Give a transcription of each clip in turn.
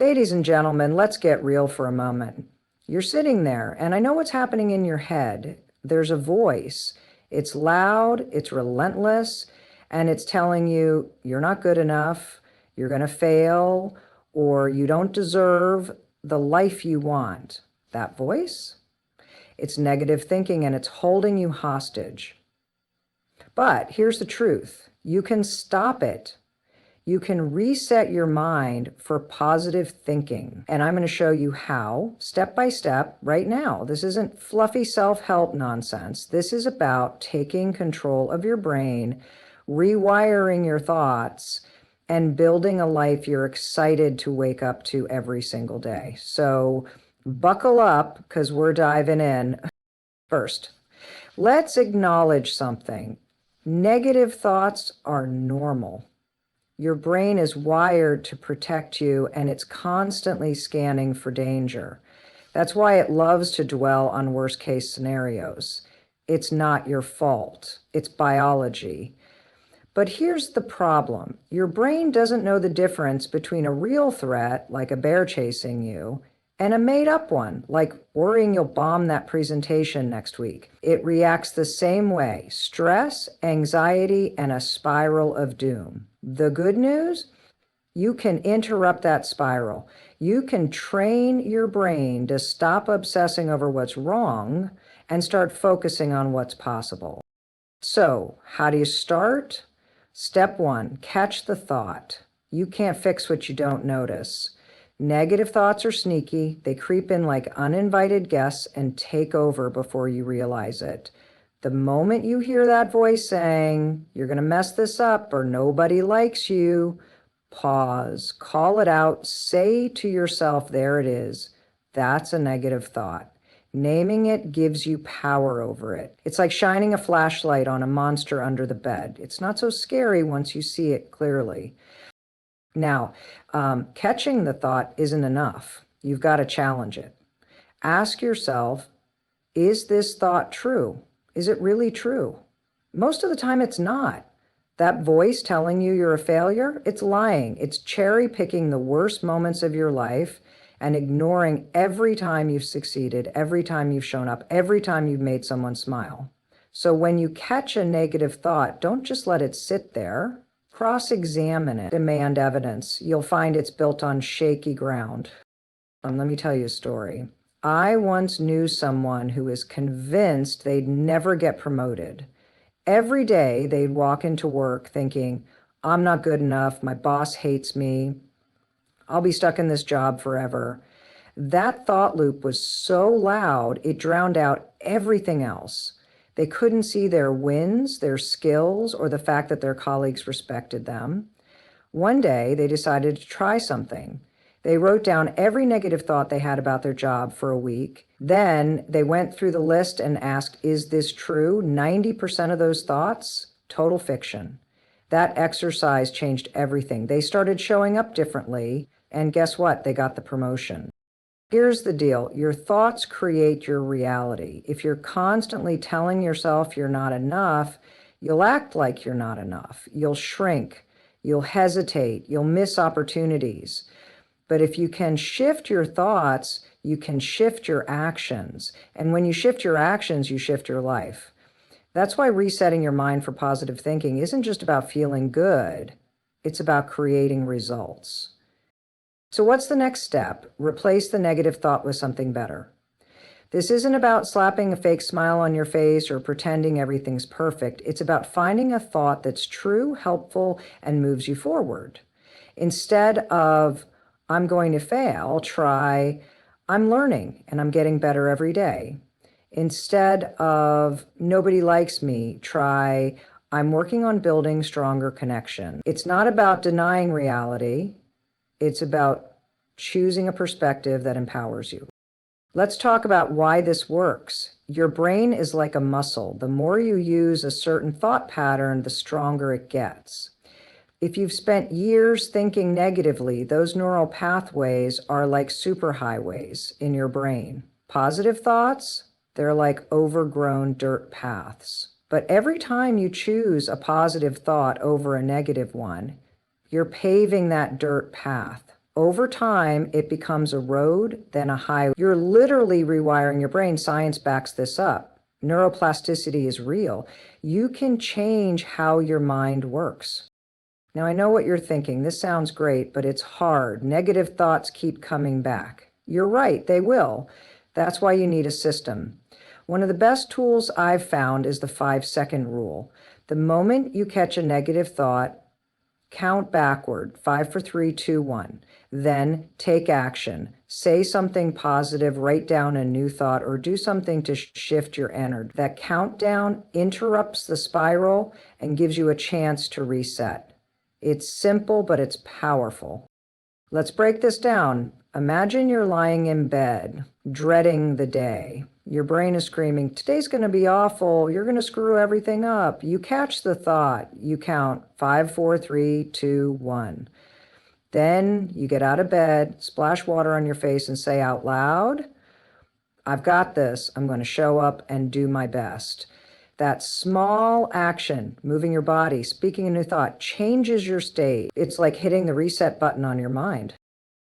Ladies and gentlemen, let's get real for a moment. You're sitting there, and I know what's happening in your head. There's a voice. It's loud, it's relentless, and it's telling you you're not good enough, you're going to fail, or you don't deserve the life you want. That voice? It's negative thinking, and it's holding you hostage. But here's the truth. You can stop it. You can reset your mind for positive thinking. And I'm going to show you how, step by step, right now. This isn't fluffy self-help nonsense. This is about taking control of your brain, rewiring your thoughts, and building a life you're excited to wake up to every single day. So buckle up, because we're diving in. First, let's acknowledge something. Negative thoughts are normal. Your brain is wired to protect you, and it's constantly scanning for danger. That's why it loves to dwell on worst-case scenarios. It's not your fault. It's biology. But here's the problem. Your brain doesn't know the difference between a real threat, like a bear chasing you, and a made-up one, like worrying you'll bomb that presentation next week. It reacts the same way: stress, anxiety, and a spiral of doom. The good news? You can interrupt that spiral. You can train your brain to stop obsessing over what's wrong and start focusing on what's possible. So, how do you start? Step 1, catch the thought. You can't fix what you don't notice. Negative thoughts are sneaky. They creep in like uninvited guests and take over before you realize it. The moment you hear that voice saying, you're going to mess this up or nobody likes you, pause, call it out, say to yourself, there it is. That's a negative thought. Naming it gives you power over it. It's like shining a flashlight on a monster under the bed. It's not so scary once you see it clearly. Now, catching the thought isn't enough. You've got to challenge it. Ask yourself, is this thought true? Is it really true? Most of the time it's not. That voice telling you you're a failure, it's lying. It's cherry picking the worst moments of your life and ignoring every time you've succeeded, every time you've shown up, every time you've made someone smile. So when you catch a negative thought, don't just let it sit there. Cross-examine it, demand evidence. You'll find it's built on shaky ground. Let me tell you a story. I once knew someone who was convinced they'd never get promoted. Every day they'd walk into work thinking, I'm not good enough, my boss hates me, I'll be stuck in this job forever. That thought loop was so loud, it drowned out everything else. They couldn't see their wins, their skills, or the fact that their colleagues respected them. One day, they decided to try something. They wrote down every negative thought they had about their job for a week. Then they went through the list and asked, is this true? 90% of those thoughts, total fiction. That exercise changed everything. They started showing up differently, and guess what? They got the promotion. Here's the deal. Your thoughts create your reality. If you're constantly telling yourself you're not enough, you'll act like you're not enough. You'll shrink. You'll hesitate. You'll miss opportunities. But if you can shift your thoughts, you can shift your actions. And when you shift your actions, you shift your life. That's why resetting your mind for positive thinking isn't just about feeling good. It's about creating results. So what's the next step? Replace the negative thought with something better. This isn't about slapping a fake smile on your face or pretending everything's perfect. It's about finding a thought that's true, helpful, and moves you forward. Instead of, I'm going to fail, try, I'm learning and I'm getting better every day. Instead of, nobody likes me, try, I'm working on building stronger connection. It's not about denying reality. It's about choosing a perspective that empowers you. Let's talk about why this works. Your brain is like a muscle. The more you use a certain thought pattern, the stronger it gets. If you've spent years thinking negatively, those neural pathways are like superhighways in your brain. Positive thoughts, they're like overgrown dirt paths. But every time you choose a positive thought over a negative one, you're paving that dirt path. Over time, it becomes a road, then a highway. You're literally rewiring your brain. Science backs this up. Neuroplasticity is real. You can change how your mind works. Now, I know what you're thinking. This sounds great, but it's hard. Negative thoughts keep coming back. You're right, they will. That's why you need a system. One of the best tools I've found is the 5-second rule. The moment you catch a negative thought, count backward, 5, 4, 3, 2, 1. Then take action. Say something positive, write down a new thought, or do something to shift your energy. That countdown interrupts the spiral and gives you a chance to reset. It's simple, but it's powerful. Let's break this down. Imagine you're lying in bed, dreading the day. Your brain is screaming, today's going to be awful. You're going to screw everything up. You catch the thought. You count 5, 4, 3, 2, 1. Then you get out of bed, splash water on your face, and say out loud, I've got this. I'm going to show up and do my best. That small action, moving your body, speaking a new thought, changes your state. It's like hitting the reset button on your mind.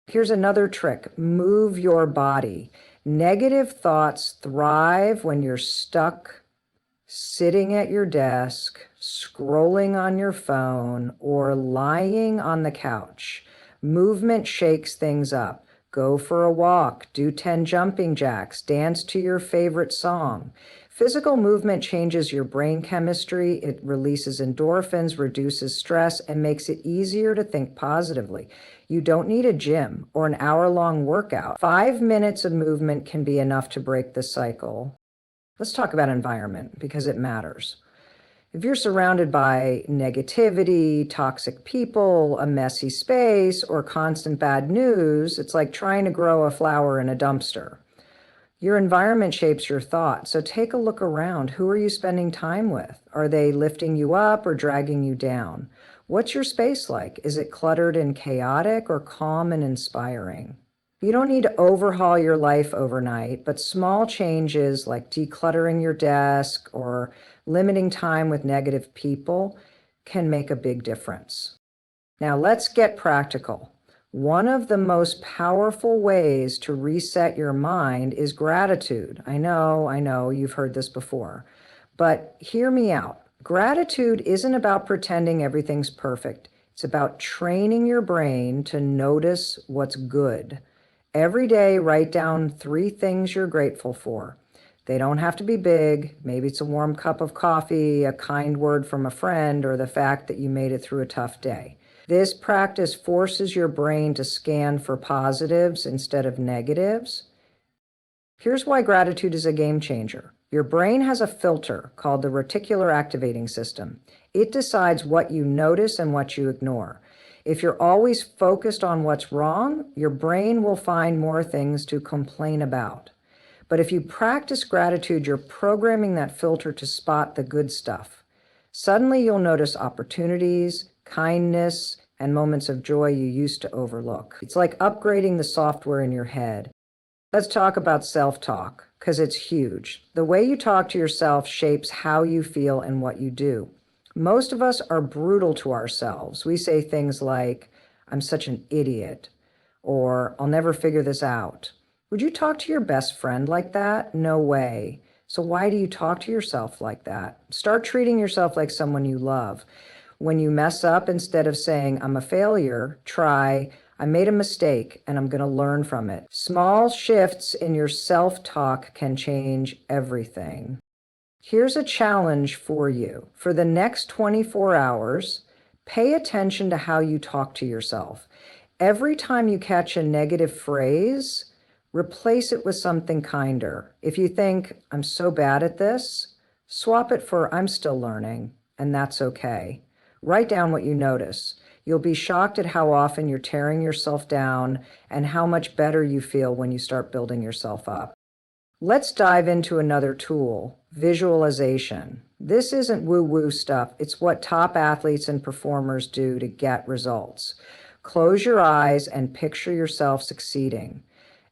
Here's another trick. Move your body. Negative thoughts thrive when you're stuck sitting at your desk, scrolling on your phone, or lying on the couch. Movement shakes things up. Go for a walk, do 10 jumping jacks, dance to your favorite song. Physical movement changes your brain chemistry. It releases endorphins, reduces stress, and makes it easier to think positively. You don't need a gym or an hour-long workout. 5 minutes of movement can be enough to break the cycle. Let's talk about environment because it matters. If you're surrounded by negativity, toxic people, a messy space, or constant bad news, it's like trying to grow a flower in a dumpster. Your environment shapes your thoughts, so take a look around. Who are you spending time with? Are they lifting you up or dragging you down? What's your space like? Is it cluttered and chaotic or calm and inspiring? You don't need to overhaul your life overnight, but small changes like decluttering your desk or limiting time with negative people can make a big difference. Now let's get practical. One of the most powerful ways to reset your mind is gratitude. I know, you've heard this before, but hear me out. Gratitude isn't about pretending everything's perfect. It's about training your brain to notice what's good. Every day, write down 3 things you're grateful for. They don't have to be big. Maybe it's a warm cup of coffee, a kind word from a friend, or the fact that you made it through a tough day. This practice forces your brain to scan for positives instead of negatives. Here's why gratitude is a game changer. Your brain has a filter called the reticular activating system. It decides what you notice and what you ignore. If you're always focused on what's wrong, your brain will find more things to complain about. But if you practice gratitude, you're programming that filter to spot the good stuff. Suddenly you'll notice opportunities, kindness, and moments of joy you used to overlook. It's like upgrading the software in your head. Let's talk about self-talk, because it's huge. The way you talk to yourself shapes how you feel and what you do. Most of us are brutal to ourselves. We say things like, I'm such an idiot, or I'll never figure this out. Would you talk to your best friend like that? No way. So why do you talk to yourself like that? Start treating yourself like someone you love. When you mess up, instead of saying, I'm a failure, try, I made a mistake and I'm going to learn from it. Small shifts in your self-talk can change everything. Here's a challenge for you. For the next 24 hours, pay attention to how you talk to yourself. Every time you catch a negative phrase, replace it with something kinder. If you think, I'm so bad at this, swap it for, I'm still learning, and that's okay. Write down what you notice. You'll be shocked at how often you're tearing yourself down and how much better you feel when you start building yourself up. Let's dive into another tool, visualization. This isn't woo-woo stuff. It's what top athletes and performers do to get results. Close your eyes and picture yourself succeeding.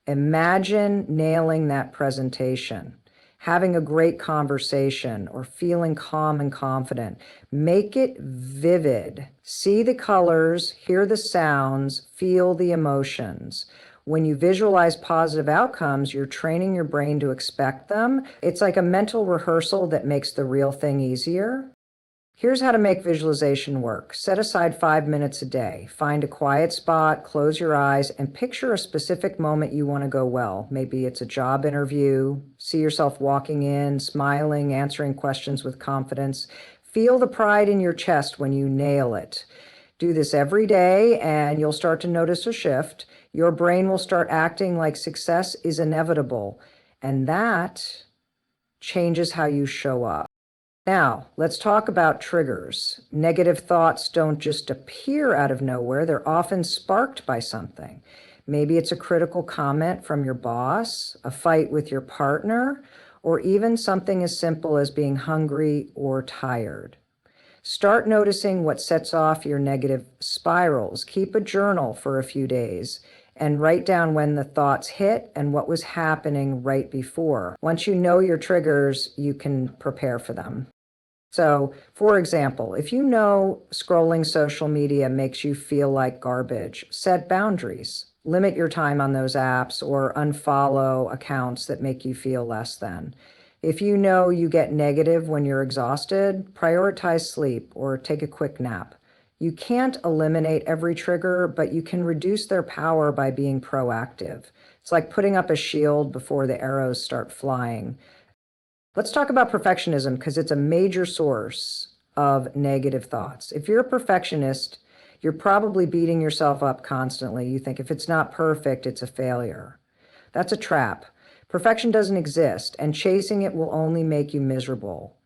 Imagine nailing that presentation. having a great conversation, or feeling calm and confident. Make it vivid. See the colors, hear the sounds, feel the emotions. When you visualize positive outcomes, you're training your brain to expect them. It's like a mental rehearsal that makes the real thing easier. Here's how to make visualization work. Set aside 5 minutes a day. Find a quiet spot, close your eyes, and picture a specific moment you want to go well. Maybe it's a job interview. See yourself walking in, smiling, answering questions with confidence. Feel the pride in your chest when you nail it. Do this every day, and you'll start to notice a shift. Your brain will start acting like success is inevitable, and that changes how you show up. Now, let's talk about triggers. Negative thoughts don't just appear out of nowhere. They're often sparked by something. Maybe it's a critical comment from your boss, a fight with your partner, or even something as simple as being hungry or tired. Start noticing what sets off your negative spirals. Keep a journal for a few days and write down when the thoughts hit and what was happening right before. Once you know your triggers, you can prepare for them. So, for example, if you know scrolling social media makes you feel like garbage, set boundaries. Limit your time on those apps or unfollow accounts that make you feel less than. If you know you get negative when you're exhausted, prioritize sleep or take a quick nap. You can't eliminate every trigger, but you can reduce their power by being proactive. It's like putting up a shield before the arrows start flying. Let's talk about perfectionism because it's a major source of negative thoughts. If you're a perfectionist, you're probably beating yourself up constantly. You think if it's not perfect, it's a failure. That's a trap. Perfection doesn't exist, and chasing it will only make you miserable.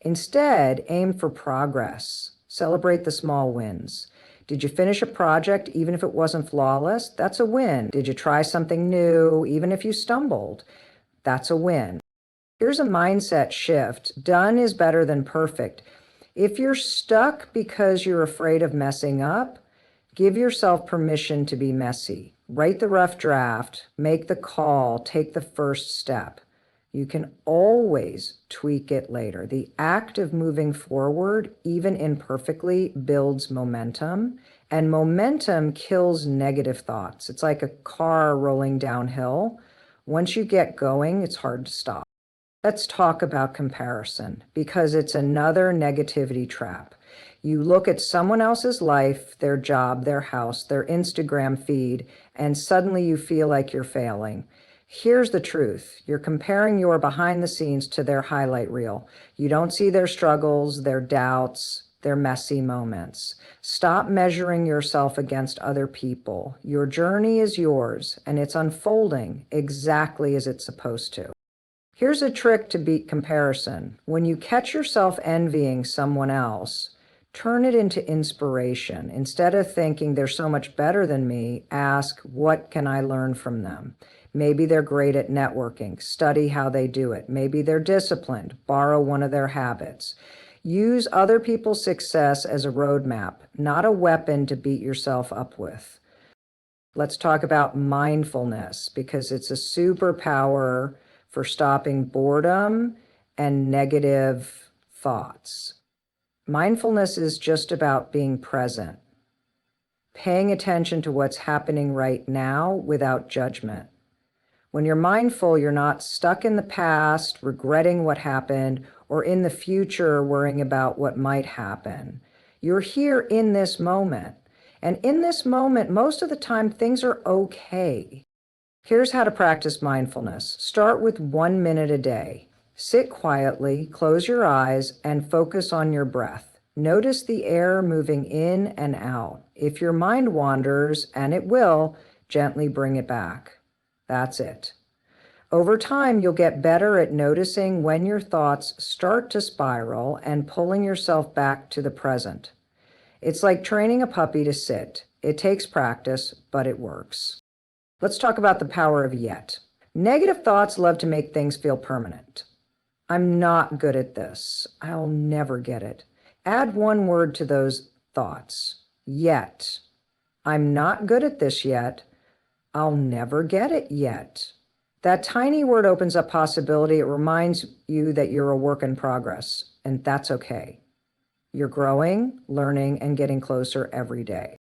Instead, aim for progress. Celebrate the small wins. Did you finish a project even if it wasn't flawless? That's a win. Did you try something new even if you stumbled? That's a win. Here's a mindset shift. Done is better than perfect. If you're stuck because you're afraid of messing up, give yourself permission to be messy. Write the rough draft, make the call, take the first step. You can always tweak it later. The act of moving forward, even imperfectly, builds momentum, and momentum kills negative thoughts. It's like a car rolling downhill. Once you get going, it's hard to stop. Let's talk about comparison because it's another negativity trap. You look at someone else's life, their job, their house, their Instagram feed, and suddenly you feel like you're failing. Here's the truth. You're comparing your behind the scenes to their highlight reel. You don't see their struggles, their doubts, their messy moments. Stop measuring yourself against other people. Your journey is yours, and it's unfolding exactly as it's supposed to. Here's a trick to beat comparison. When you catch yourself envying someone else, turn it into inspiration. Instead of thinking they're so much better than me, ask, what can I learn from them? Maybe they're great at networking. Study how they do it. Maybe they're disciplined. Borrow one of their habits. Use other people's success as a roadmap, not a weapon to beat yourself up with. Let's talk about mindfulness because it's a superpower for stopping boredom and negative thoughts. Mindfulness is just about being present, paying attention to what's happening right now without judgment. When you're mindful, you're not stuck in the past, regretting what happened, or in the future, worrying about what might happen. You're here in this moment. And in this moment, most of the time, things are okay. Here's how to practice mindfulness. Start with 1 minute a day. Sit quietly, close your eyes, and focus on your breath. Notice the air moving in and out. If your mind wanders, and it will, gently bring it back. That's it. Over time, you'll get better at noticing when your thoughts start to spiral and pulling yourself back to the present. It's like training a puppy to sit. It takes practice, but it works. Let's talk about the power of yet. Negative thoughts love to make things feel permanent. I'm not good at this. I'll never get it. Add one word to those thoughts. Yet. I'm not good at this yet. I'll never get it yet. That tiny word opens up possibility. It reminds you that you're a work in progress, and that's okay. You're growing, learning, and getting closer every day.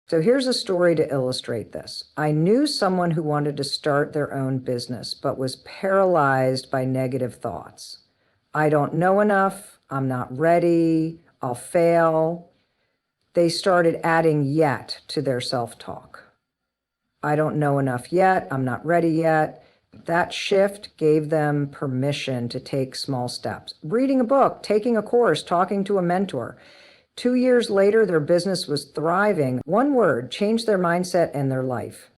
So here's a story to illustrate this. I knew someone who wanted to start their own business, but was paralyzed by negative thoughts. I don't know enough. I'm not ready. I'll fail. They started adding yet to their self-talk. I don't know enough yet. I'm not ready yet. That shift gave them permission to take small steps. Reading a book, taking a course, talking to a mentor. 2 years later, their business was thriving. One word changed their mindset and their life.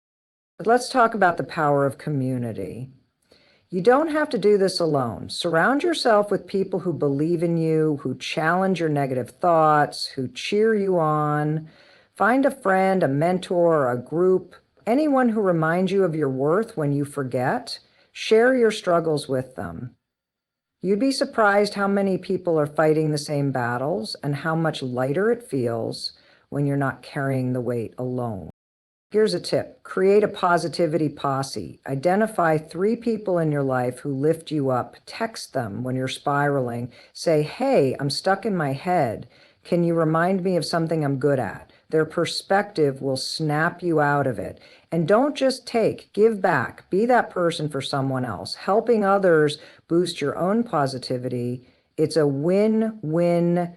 But let's talk about the power of community. You don't have to do this alone. Surround yourself with people who believe in you, who challenge your negative thoughts, who cheer you on. Find a friend, a mentor, a group, anyone who reminds you of your worth when you forget. Share your struggles with them. You'd be surprised how many people are fighting the same battles and how much lighter it feels when you're not carrying the weight alone. Here's a tip. Create a positivity posse. Identify 3 people in your life who lift you up. Text them when you're spiraling. Say, hey, I'm stuck in my head. Can you remind me of something I'm good at? Their perspective will snap you out of it. And don't just take, give back. Be that person for someone else. Helping others boost your own positivity. It's a win-win-win.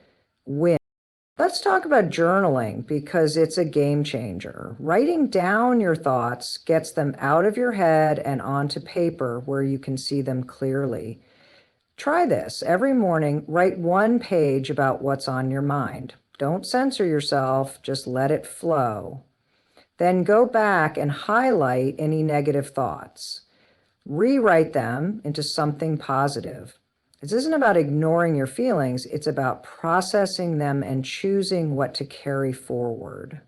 Let's talk about journaling because it's a game changer. Writing down your thoughts gets them out of your head and onto paper where you can see them clearly. Try this. Every morning, write 1 page about what's on your mind. Don't censor yourself, just let it flow. Then go back and highlight any negative thoughts. Rewrite them into something positive. This isn't about ignoring your feelings, it's about processing them and choosing what to carry forward.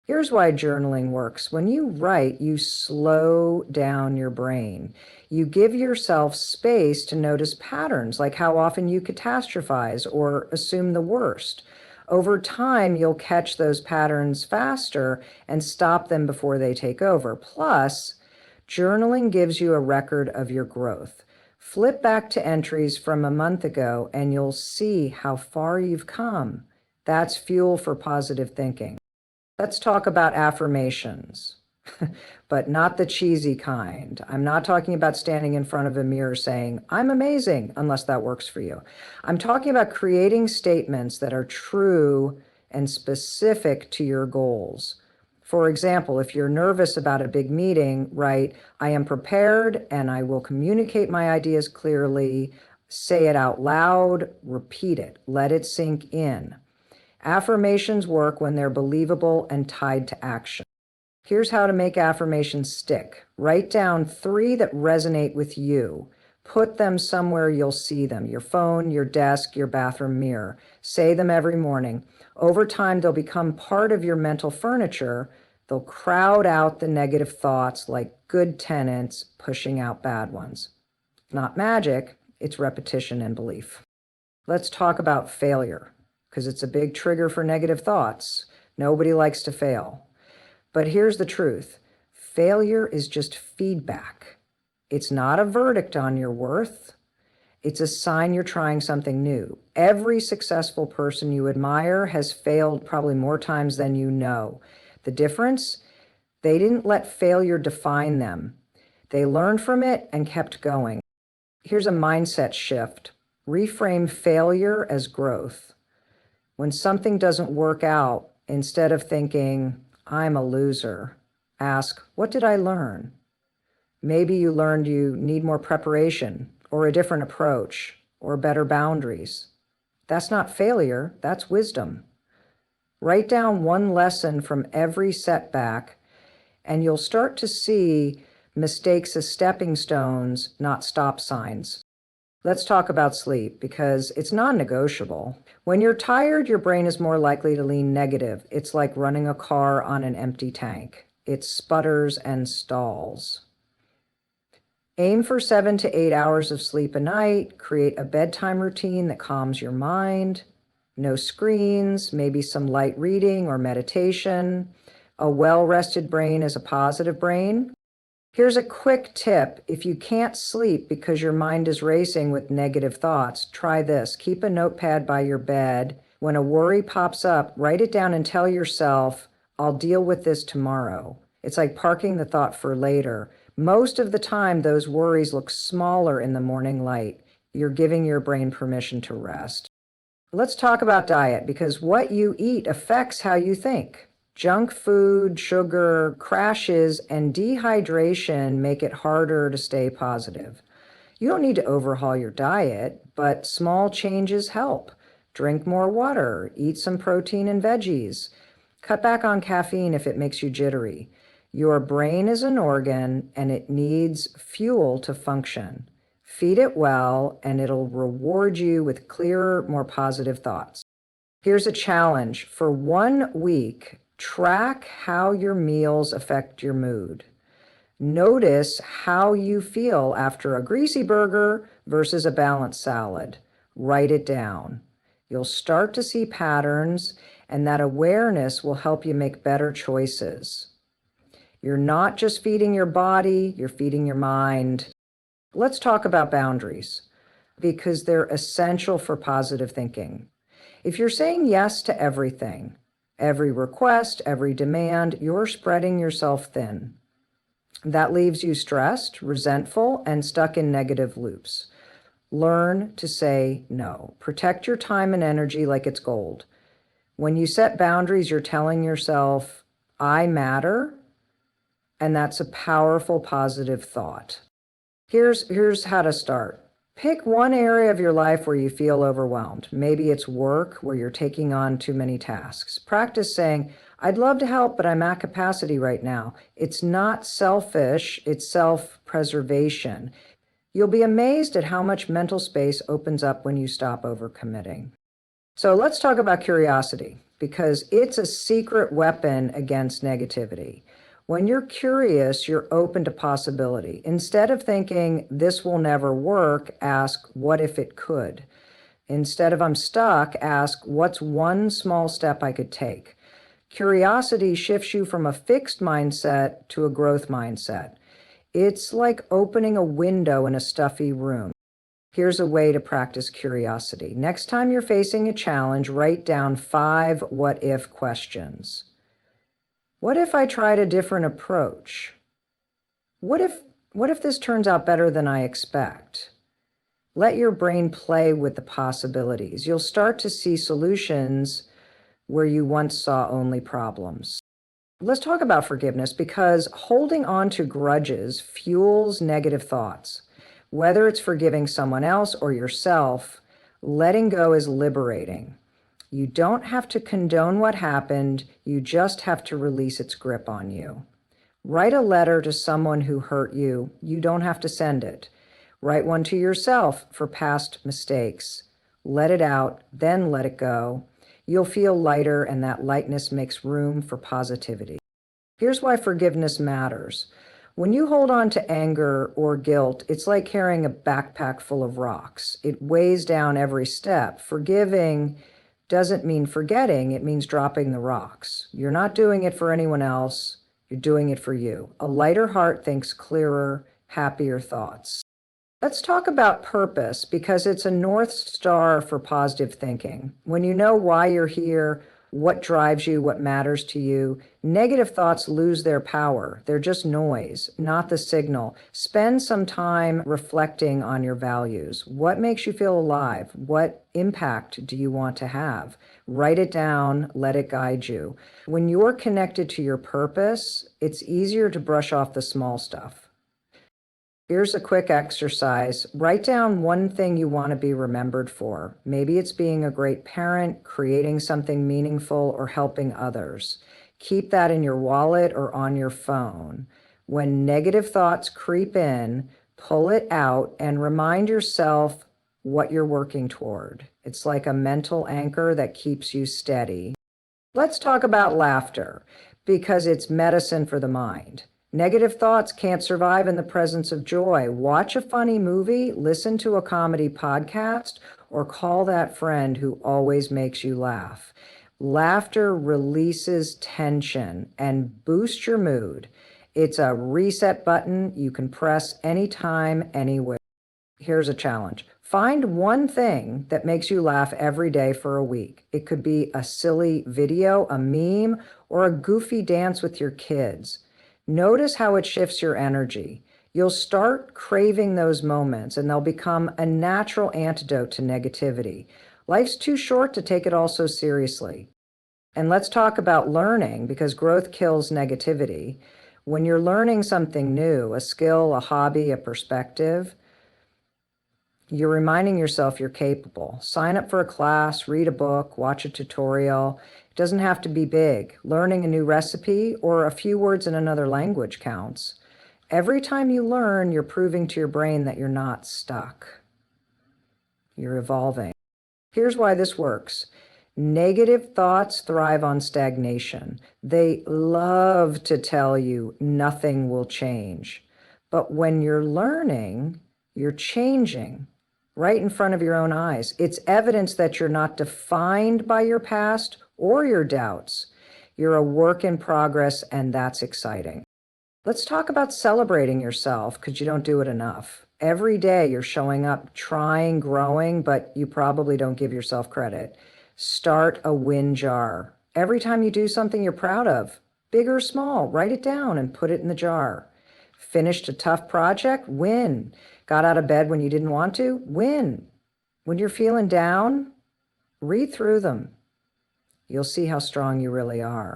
Here's why journaling works. When you write, you slow down your brain. You give yourself space to notice patterns, like how often you catastrophize or assume the worst. Over time, you'll catch those patterns faster and stop them before they take over. Plus, journaling gives you a record of your growth. Flip back to entries from a month ago and you'll see how far you've come. That's fuel for positive thinking. Let's talk about affirmations, but not the cheesy kind. I'm not talking about standing in front of a mirror saying, I'm amazing, unless that works for you. I'm talking about creating statements that are true and specific to your goals. For example, if you're nervous about a big meeting, write, I am prepared and I will communicate my ideas clearly. Say it out loud, repeat it, let it sink in. Affirmations work when they're believable and tied to action. Here's how to make affirmations stick. Write down 3 that resonate with you. Put them somewhere you'll see them, your phone, your desk, your bathroom mirror. Say them every morning. Over time, they'll become part of your mental furniture. They'll crowd out the negative thoughts like good tenants pushing out bad ones. Not magic, it's repetition and belief. Let's talk about failure, because it's a big trigger for negative thoughts. Nobody likes to fail. But here's the truth. Failure is just feedback. It's not a verdict on your worth. It's a sign you're trying something new. Every successful person you admire has failed probably more times than you know. The difference? They didn't let failure define them. They learned from it and kept going. Here's a mindset shift. Reframe failure as growth. When something doesn't work out, instead of thinking, I'm a loser, ask, what did I learn? Maybe you learned you need more preparation, or a different approach, or better boundaries. That's not failure, that's wisdom. Write down 1 lesson from every setback, and you'll start to see mistakes as stepping stones, not stop signs. Let's talk about sleep, because it's non-negotiable. When you're tired, your brain is more likely to lean negative. It's like running a car on an empty tank. It sputters and stalls. Aim for 7 to 8 hours of sleep a night. Create a bedtime routine that calms your mind. No screens, maybe some light reading or meditation. A well-rested brain is a positive brain. Here's a quick tip. If you can't sleep because your mind is racing with negative thoughts, try this. Keep a notepad by your bed. When a worry pops up, write it down and tell yourself, I'll deal with this tomorrow. It's like parking the thought for later. Most of the time, those worries look smaller in the morning light. You're giving your brain permission to rest. Let's talk about diet, because what you eat affects how you think. Junk food, sugar, crashes, and dehydration make it harder to stay positive. You don't need to overhaul your diet, but small changes help. Drink more water, eat some protein and veggies. Cut back on caffeine if it makes you jittery. Your brain is an organ and it needs fuel to function. Feed it well and it'll reward you with clearer, more positive thoughts. Here's a challenge. For 1 week, track how your meals affect your mood. Notice how you feel after a greasy burger versus a balanced salad. Write it down. You'll start to see patterns, and that awareness will help you make better choices. You're not just feeding your body, you're feeding your mind. Let's talk about boundaries, because they're essential for positive thinking. If you're saying yes to everything, every request, every demand, you're spreading yourself thin. That leaves you stressed, resentful, and stuck in negative loops. Learn to say no. Protect your time and energy like it's gold. When you set boundaries, you're telling yourself, I matter, and that's a powerful, positive thought. Here's how to start. Pick one area of your life where you feel overwhelmed. Maybe it's work, where you're taking on too many tasks. Practice saying, I'd love to help, but I'm at capacity right now. It's not selfish, it's self-preservation. You'll be amazed at how much mental space opens up when you stop overcommitting. So let's talk about curiosity, because it's a secret weapon against negativity. When you're curious, you're open to possibility. Instead of thinking, this will never work, ask, what if it could? Instead of I'm stuck, ask, what's one small step I could take? Curiosity shifts you from a fixed mindset to a growth mindset. It's like opening a window in a stuffy room. Here's a way to practice curiosity. Next time you're facing a challenge, write down 5 what-if questions. What if I tried a different approach? What if this turns out better than I expect? Let your brain play with the possibilities. You'll start to see solutions where you once saw only problems. Let's talk about forgiveness, because holding on to grudges fuels negative thoughts. Whether it's forgiving someone else or yourself, letting go is liberating. You don't have to condone what happened, you just have to release its grip on you. Write a letter to someone who hurt you. You don't have to send it. Write one to yourself for past mistakes. Let it out, then let it go. You'll feel lighter, and that lightness makes room for positivity. Here's why forgiveness matters. When you hold on to anger or guilt, it's like carrying a backpack full of rocks. It weighs down every step. Forgiving doesn't mean forgetting, it means dropping the rocks. You're not doing it for anyone else, you're doing it for you. A lighter heart thinks clearer, happier thoughts. Let's talk about purpose, because it's a North Star for positive thinking. When you know why you're here, what drives you, what matters to you, negative thoughts lose their power. They're just noise, not the signal. Spend some time reflecting on your values. What makes you feel alive? What impact do you want to have? Write it down, let it guide you. When you're connected to your purpose, it's easier to brush off the small stuff. Here's a quick exercise. Write down one thing you want to be remembered for. Maybe it's being a great parent, creating something meaningful, or helping others. Keep that in your wallet or on your phone. When negative thoughts creep in, pull it out and remind yourself what you're working toward. It's like a mental anchor that keeps you steady. Let's talk about laughter, because it's medicine for the mind. Negative thoughts can't survive in the presence of joy. Watch a funny movie, listen to a comedy podcast, or call that friend who always makes you laugh. Laughter releases tension and boosts your mood. It's a reset button you can press anytime, anywhere. Here's a challenge. Find one thing that makes you laugh every day for a week. It could be a silly video, a meme, or a goofy dance with your kids. Notice how it shifts your energy. You'll start craving those moments, and they'll become a natural antidote to negativity. Life's too short to take it all so seriously. And let's talk about learning, because growth kills negativity. When you're learning something new, a skill, a hobby, a perspective, you're reminding yourself you're capable. Sign up for a class, read a book, watch a tutorial. It doesn't have to be big. Learning a new recipe or a few words in another language counts. Every time you learn, you're proving to your brain that you're not stuck. You're evolving. Here's why this works. Negative thoughts thrive on stagnation. They love to tell you nothing will change. But when you're learning, you're changing right in front of your own eyes. It's evidence that you're not defined by your past or your doubts. You're a work in progress, and that's exciting. Let's talk about celebrating yourself, because you don't do it enough. Every day you're showing up, trying, growing, but you probably don't give yourself credit. Start a win jar. Every time you do something you're proud of, big or small, write it down and put it in the jar. Finished a tough project? Win. Got out of bed when you didn't want to? Win. When you're feeling down, read through them. You'll see how strong you really are.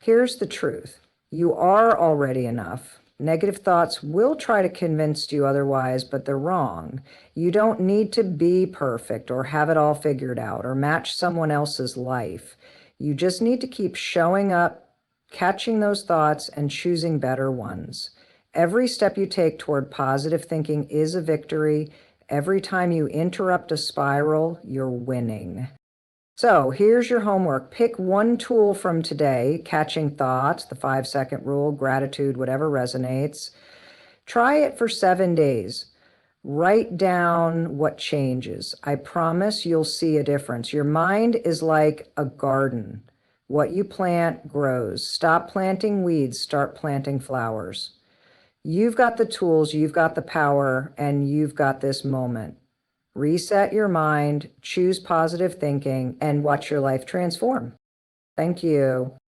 Here's the truth. You are already enough. Negative thoughts will try to convince you otherwise, but they're wrong. You don't need to be perfect or have it all figured out or match someone else's life. You just need to keep showing up, catching those thoughts, and choosing better ones. Every step you take toward positive thinking is a victory. Every time you interrupt a spiral, you're winning. So here's your homework. Pick one tool from today, catching thoughts, the 5-second rule, gratitude, whatever resonates. Try it for 7 days. Write down what changes. I promise you'll see a difference. Your mind is like a garden. What you plant grows. Stop planting weeds, start planting flowers. You've got the tools, you've got the power, and you've got this moment. Reset your mind, choose positive thinking, and watch your life transform. Thank you.